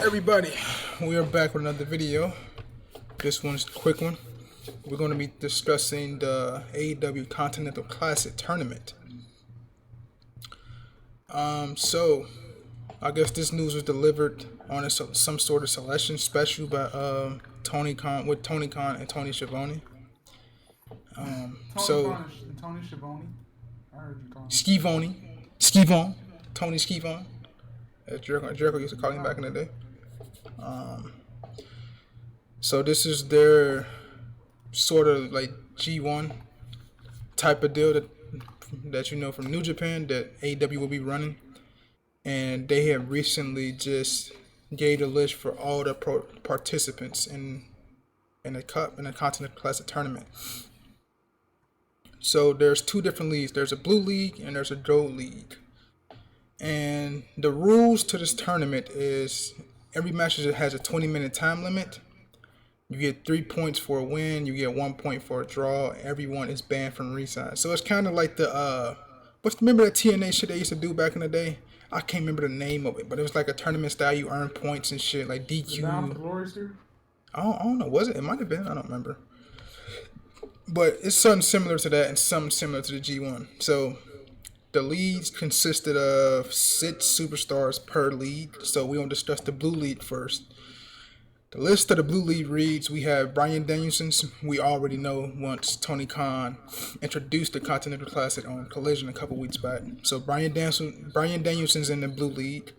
Everybody, we are back with another video. This one's a quick one. We're going to be discussing the AEW Continental Classic tournament. So I guess this news was delivered on some sort of selection special by Tony Khan and Tony Schiavone. Tony Schiavone. I heard you call him. Skivone, Tony Skivone, as Jericho used to call him back in the day. So this is their sort of like G1 type of deal that you know from New Japan that AEW will be running, and they have recently just gave the list for all the participants in the Continental Classic tournament. So there's two different leagues. There's a blue league and there's a gold league. And the rules to this tournament is every match has a 20-minute time limit. You get 3 points for a win. You get 1 point for a draw. Everyone is banned from ringside. So it's kind of like remember the TNA shit they used to do back in the day? I can't remember the name of it, but it was like a tournament style. You earn points and shit, like DQ. Bound for Glory Series? I don't know. Was it? It might have been. I don't remember. But it's something similar to that and something similar to the G1. So the leagues consisted of 6 superstars per league. So we're going to discuss the blue league first. The list of the blue league reads, we have Bryan Danielson. We already know once Tony Khan introduced the Continental Classic on Collision a couple weeks back. So Bryan Danielson's in the blue league.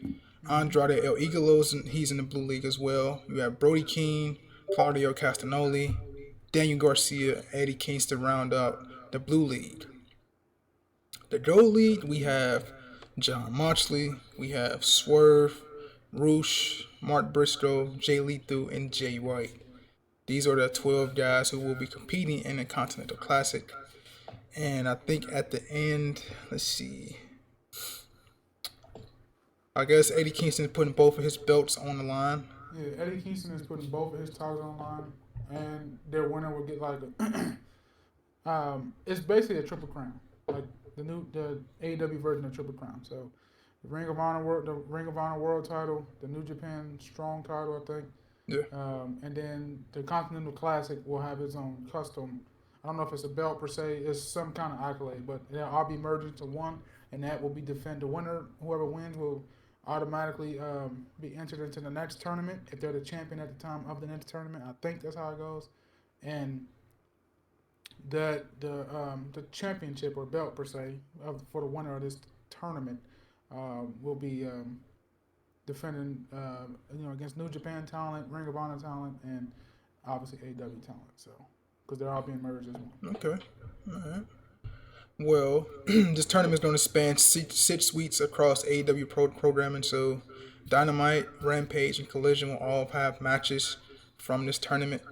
Andrade El Idolo's he's in the blue league as well. You have Brody King, Claudio Castagnoli, Daniel Garcia, Eddie Kingston round up the blue league. The gold league, we have John Moxley, we have Swerve, Roosh, Mark Briscoe, Jay Lethal, and Jay White. These are the 12 guys who will be competing in the Continental Classic. And I think at the end, let's see. I guess Eddie Kingston is putting both of his belts on the line. Yeah, Eddie Kingston is putting both of his titles on the line. And their winner will get like it's basically a triple crown. Like the AEW version of Triple Crown. So the Ring of Honor World title, the New Japan Strong title, I think. Yeah. And then the Continental Classic will have its own custom. I don't know if it's a belt per se, it's some kind of accolade, but they'll all be merged into one, and that will be defended. The winner, whoever wins, will automatically be entered into the next tournament if they're the champion at the time of the next tournament. I think that's how it goes, and the championship or belt per se for the winner of this tournament will be defending against New Japan talent, Ring of Honor talent, and obviously AEW talent. So because they're all being merged as one. Okay. All right. Well, this tournament is going to span 6 weeks across AEW programming. So Dynamite, Rampage, and Collision will all have matches from this tournament.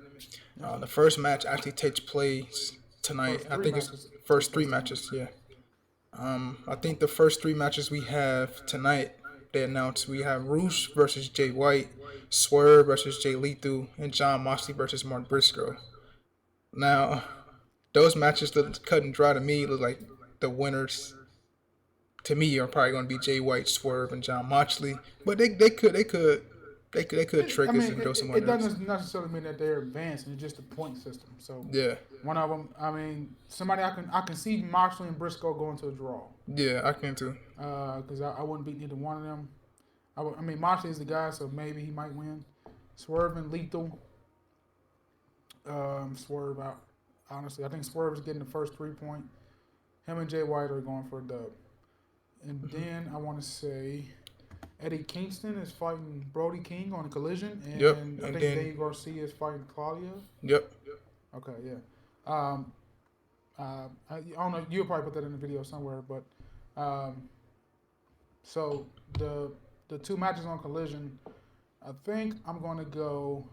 The first match actually takes place tonight. I think it's first 3 matches. Yeah. I think the first 3 matches we have tonight, they announced we have Roosh versus Jay White, Swerve versus Jay Lethal, and John Moxley versus Mark Briscoe. Now, those matches look cut and dry to me. Look like the winners to me are probably going to be Jay White, Swerve, and John Moxley. But they could trick us and go somewhere else. It doesn't necessarily mean that they're advancing. It's just a point system. So yeah, one of them. I mean, somebody I can see Moxley and Briscoe going to a draw. Yeah, I can too. Because I wouldn't beat either one of them. I mean, Moxley is the guy, so maybe he might win. Swerve and Lethal. Swerve out. Honestly, I think Swerve is getting the first 3 point. Him and Jay White are going for a dub. And then I want to say Eddie Kingston is fighting Brody King on a Collision, and I think Dave Garcia is fighting Claudio. Yep. Okay, yeah. I don't know. You'll probably put that in the video somewhere, but so the 2 matches on Collision, I think I'm going to go.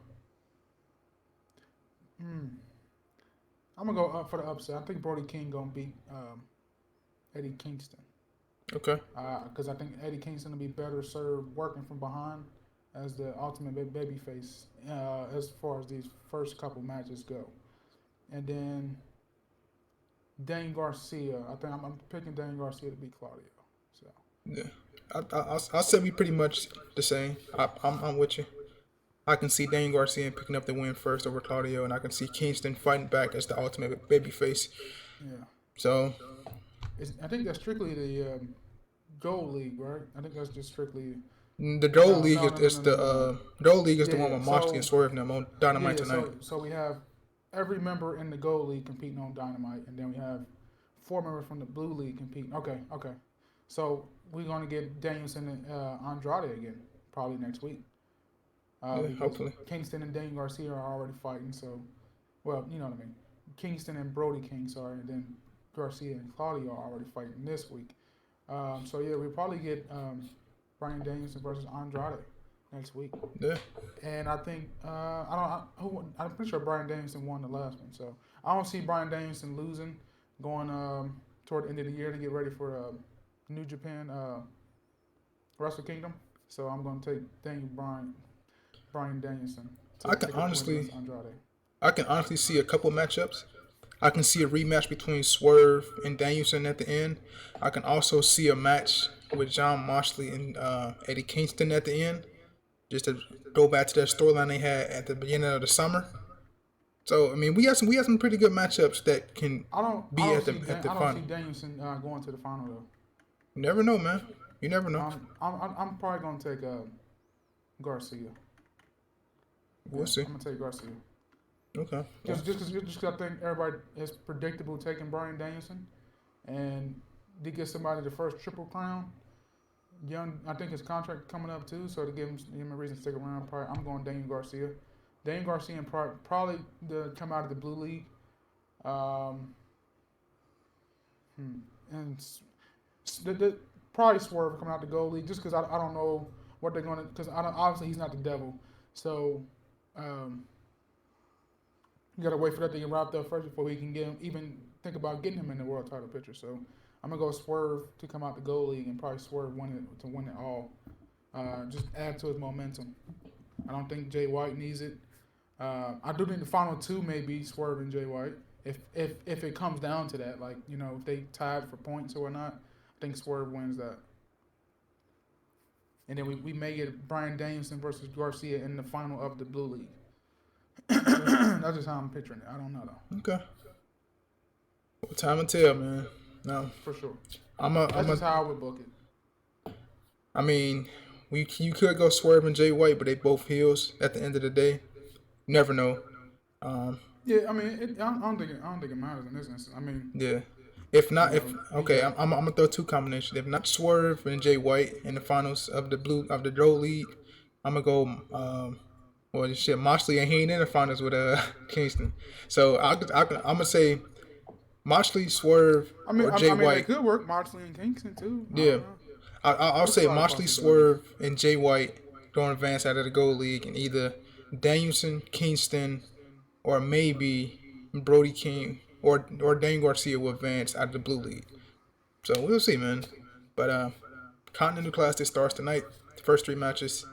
I'm gonna go up for the upset. I think Brody King gonna beat Eddie Kingston. Okay. Because I think Eddie Kingston will be better served working from behind as the ultimate babyface as far as these first couple matches go. And then Daniel Garcia. I think I'm picking Daniel Garcia to beat Claudio. So Yeah, I'll say we pretty much the same. I'm with you. I can see Daniel Garcia picking up the win first over Claudio, and I can see Kingston fighting back as the ultimate babyface. Yeah. So I think that's strictly the Gold League, right? I think that's just strictly. the Gold No, League no, is, no, no, is no, the no, no, no. Gold League is Yeah, the one yeah. with Moxley and Swerve and them on Yeah, Dynamite yeah. tonight. So we have every member in the Gold League competing on Dynamite, and then we have four members from the Blue League competing. Okay, okay. So we're gonna get Danielson and Andrade again probably next week Yeah, because hopefully. Kingston and Daniel Garcia are already fighting. So, well, you know what I mean. Kingston and Brody King, sorry, and then Garcia and Claudio are already fighting this week. So yeah, we'll probably get Brian Danielson versus Andrade next week. Yeah, And I think I'm pretty sure Brian Danielson won the last one, so I don't see Brian Danielson losing going toward the end of the year to get ready for New Japan Wrestle Kingdom. So I'm going to take Brian Danielson to I can pick up the win honestly, against Andrade. I can honestly see a couple matchups. I can see a rematch between Swerve and Danielson at the end. I can also see a match with John Moxley and Eddie Kingston at the end, just to go back to that storyline they had at the beginning of the summer. So I mean, we have some pretty good matchups that can I be don't at see the I don't see final. Danielson going to the final though. You never know, man. You never know. I'm probably going to take Garcia. We'll Yeah, see. I'm gonna take Garcia. Okay. Just 'cause I think everybody is predictable taking Brian Danielson, and to get somebody the first triple crown. Young, I think his contract coming up too, so to give him a reason to stick around, probably I'm going Daniel Garcia. Daniel Garcia and probably to come out of the blue league, um, and probably Swerve coming out the gold league just because I don't know what they're gonna because obviously he's not the devil, so um, you gotta wait for that to get wrapped up first before we can get him even think about getting him in the world title picture. So I'm gonna go Swerve to come out the gold league and probably Swerve win it all. Just add to his momentum. I don't think Jay White needs it. I do think the final two may be Swerve and Jay White. If it comes down to that, like if they tied for points or whatnot, I think Swerve wins that. And then we may get Brian Danielson versus Garcia in the final of the Blue League. That's just how I'm picturing it. I don't know though. Okay. Well, time will tell, man. No, For sure. I'm a, That's I'm just a. how I would book it. I mean, you could go Swerve and Jay White, but they both heels at the end of the day. Never know. Um, Yeah, I mean, I don't think it matters in this instance. I mean, yeah. If you not, if know, we okay, got I'm gonna throw two combinations. If not Swerve and Jay White in the finals of the Gold League, I'm gonna go. Well, shit, Moxley and he ain't in the finals with Kingston, so I'm gonna say Moxley, Swerve, or Jay I mean, they White. could work Moxley and Kingston too. I Yeah, don't know. I'll There's a say lot of Moxley, possibilities. Swerve, and Jay White don't advance out of the Gold League, and either Danielson, Kingston, or maybe Brody King or Daniel Garcia will advance out of the Blue League. So we'll see, man. But Continental Classic starts tonight. The first three matches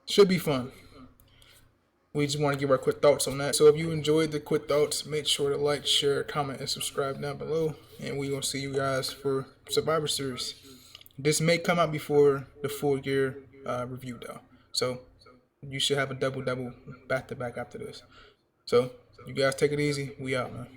should be fun. We just want to give our quick thoughts on that. So if you enjoyed the quick thoughts, make sure to like, share, comment, and subscribe down below. And we're going to see you guys for Survivor Series. This may come out before the full year review, though. So you should have a double back to back after this. So you guys take it easy. We out, man.